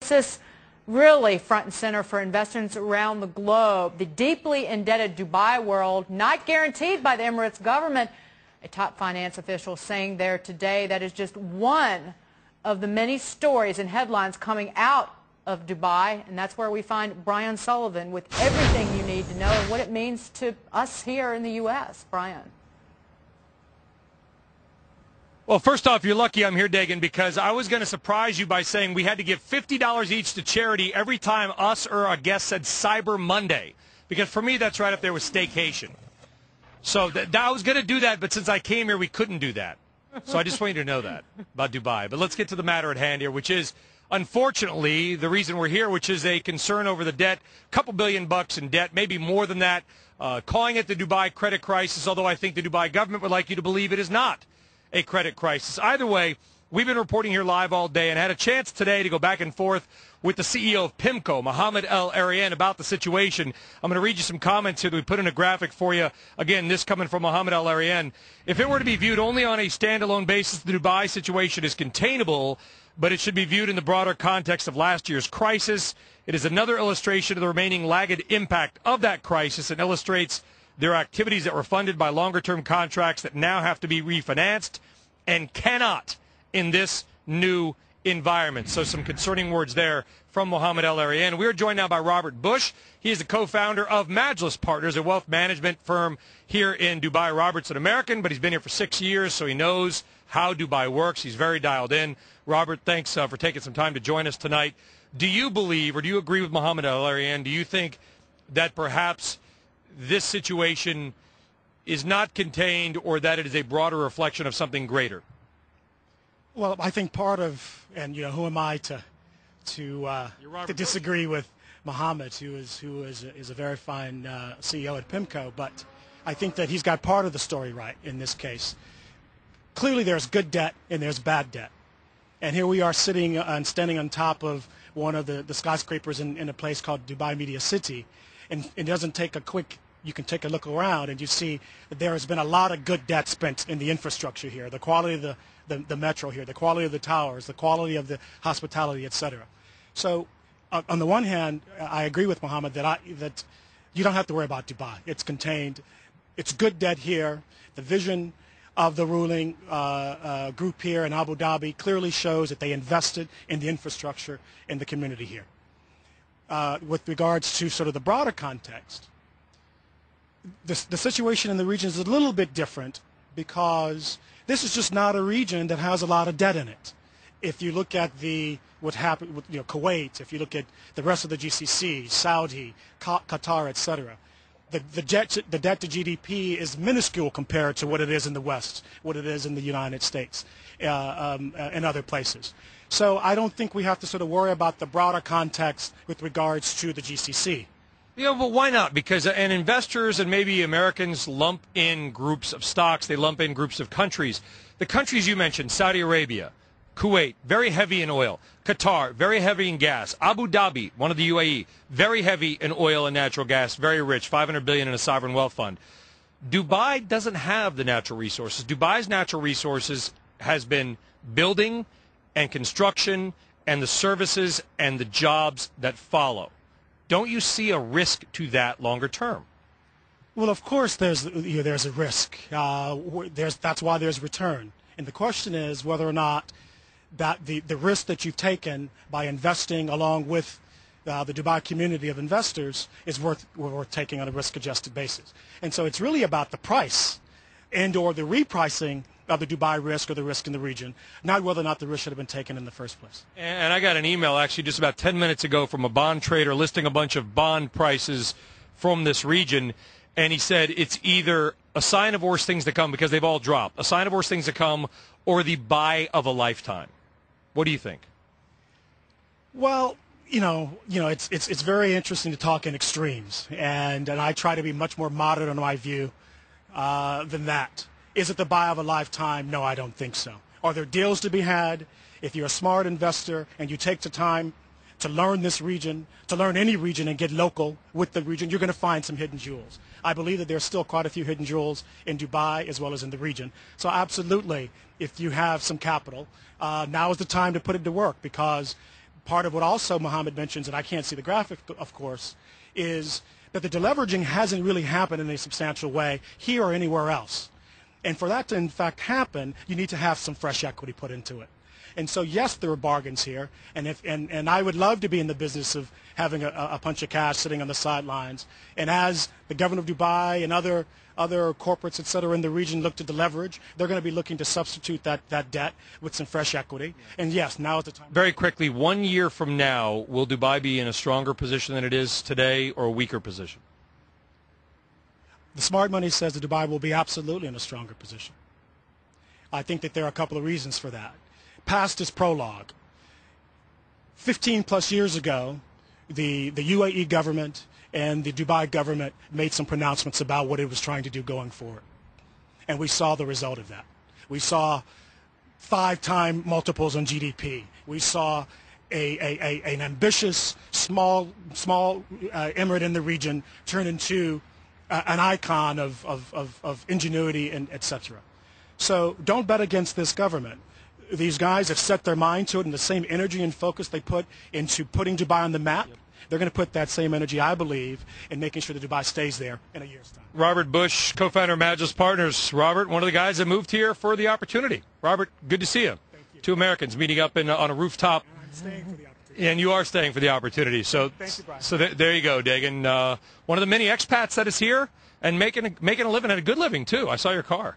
This really front and center for investors around the globe. The deeply indebted Dubai world, not guaranteed by the Emirates government. A top finance official saying there today that is just one of the many stories and headlines coming out of Dubai, and that's where we find Brian Sullivan with everything you need to know and what it means to us here in the U.S. Brian. Well, first off, you're lucky I'm here, Dagan, because I was going to surprise you by saying we had to give $50 each to charity every time us or a guest said Cyber Monday, because for me that's right up there with staycation. So I was going to do that, but since I came here, we couldn't do that. So I just want you to know that about Dubai. But let's get to the matter at hand here, which is, unfortunately, the reason we're here, which is a concern over the debt, a couple $billion in debt, maybe more than that, calling it the Dubai credit crisis, although I think the Dubai government would like you to believe it is not a credit crisis. Either way, we've been reporting here live all day and had a chance today to go back and forth with the CEO of PIMCO, Mohammed Al-Arian, about the situation. I'm going to read you some comments here that we put in a graphic for you. Again, this coming from Mohammed Al-Arian. If it were to be viewed only on a standalone basis, the Dubai situation is containable, but it should be viewed in the broader context of last year's crisis. It is another illustration of the remaining lagged impact of that crisis and illustrates their activities that were funded by longer-term contracts that now have to be refinanced and cannot in this new environment. So some concerning words there from Mohammed Al-Arian. We are joined now by Robert Bush. He is the co-founder of Majlis Partners, a wealth management firm here in Dubai. Robert's an American, but he's been here for 6 years, so he knows how Dubai works. He's very dialed in. Robert, thanks for taking some time to join us tonight. Do you believe, or do you agree with Mohammed Al-Arian, do you think that perhaps this situation is not contained or that it is a broader reflection of something greater? Well, I think part of, and who am I to disagree with Mohammed, who is a very fine CEO at PIMCO, but I think that he's got part of the story right in this case. Clearly there's good debt and there's bad debt. And here we are sitting and standing on top of one of the skyscrapers in a place called Dubai Media City. And it doesn't take you can take a look around and you see that there has been a lot of good debt spent in the infrastructure here, the quality of the metro here, the quality of the towers, the quality of the hospitality, etc. So on the one hand, I agree with Mohammed that you don't have to worry about Dubai. It's contained. It's good debt here. The vision of the ruling group here in Abu Dhabi clearly shows that they invested in the infrastructure in the community here. With regards to sort of the broader context, the situation in the region is a little bit different because this is just not a region that has a lot of debt in it. If you look at what happened with Kuwait, if you look at the rest of the GCC, Saudi, Qatar, etc., the debt to GDP is minuscule compared to what it is in the West, what it is in the United States, and other places. So I don't think we have to sort of worry about the broader context with regards to the GCC. But why not? Because investors and maybe Americans lump in groups of stocks, they lump in groups of countries. The countries you mentioned, Saudi Arabia, Kuwait, very heavy in oil. Qatar, very heavy in gas. Abu Dhabi, one of the UAE, very heavy in oil and natural gas, very rich, $500 billion in a sovereign wealth fund. Dubai doesn't have the natural resources. Dubai's natural resources has been building and construction and the services and the jobs that follow. Don't you see a risk to that longer term? Well, of course there's a risk. That's why there's return. And the question is whether or not that the risk that you've taken by investing along with the Dubai community of investors is worth taking on a risk-adjusted basis. And so it's really about the price and or the repricing of the Dubai risk or the risk in the region, not whether or not the risk should have been taken in the first place. And I got an email actually just about 10 minutes ago from a bond trader listing a bunch of bond prices from this region, and he said it's either a sign of worse things to come because they've all dropped, a sign of worse things to come, or the buy of a lifetime. What do you think? Well, it's very interesting to talk in extremes, and I try to be much more moderate on my view than that. Is it the buy of a lifetime? No, I don't think so. Are there deals to be had? If you're a smart investor and you take the time to learn this region, to learn any region and get local with the region, you're going to find some hidden jewels. I believe that there's still quite a few hidden jewels in Dubai as well as in the region. So absolutely, if you have some capital, now is the time to put it to work because part of what also Mohammed mentions, and I can't see the graphic, of course, is that the deleveraging hasn't really happened in a substantial way here or anywhere else. And for that to, in fact, happen, you need to have some fresh equity put into it. And so, yes, there are bargains here, and I would love to be in the business of having a bunch of cash sitting on the sidelines. And as the government of Dubai and other corporates, et cetera, in the region look to deleverage, they're going to be looking to substitute that debt with some fresh equity. And yes, now is the time. Very quickly, 1 year from now, will Dubai be in a stronger position than it is today or a weaker position? The smart money says that Dubai will be absolutely in a stronger position. I think that there are a couple of reasons for that. Past is prologue. 15 plus years ago, the UAE government and the Dubai government made some pronouncements about what it was trying to do going forward. And we saw the result of that. We saw 5-time multiples on GDP. We saw an ambitious, small emirate in the region turn into an icon of ingenuity and et cetera. So don't bet against this government. These guys have set their mind to it, and the same energy and focus they put into putting Dubai on the map, they're going to put that same energy, I believe, in making sure that Dubai stays there in a year's time. Robert Bush, co-founder of Majlis Partners. Robert, one of the guys that moved here for the opportunity. Robert, good to see you. Thank you. Two Americans meeting up on a rooftop. And I'm staying for the opportunity. And you are staying for the opportunity. So, Thank you, Brian. so there you go, Dagan. One of the many expats that is here and making a living, and a good living, too. I saw your car.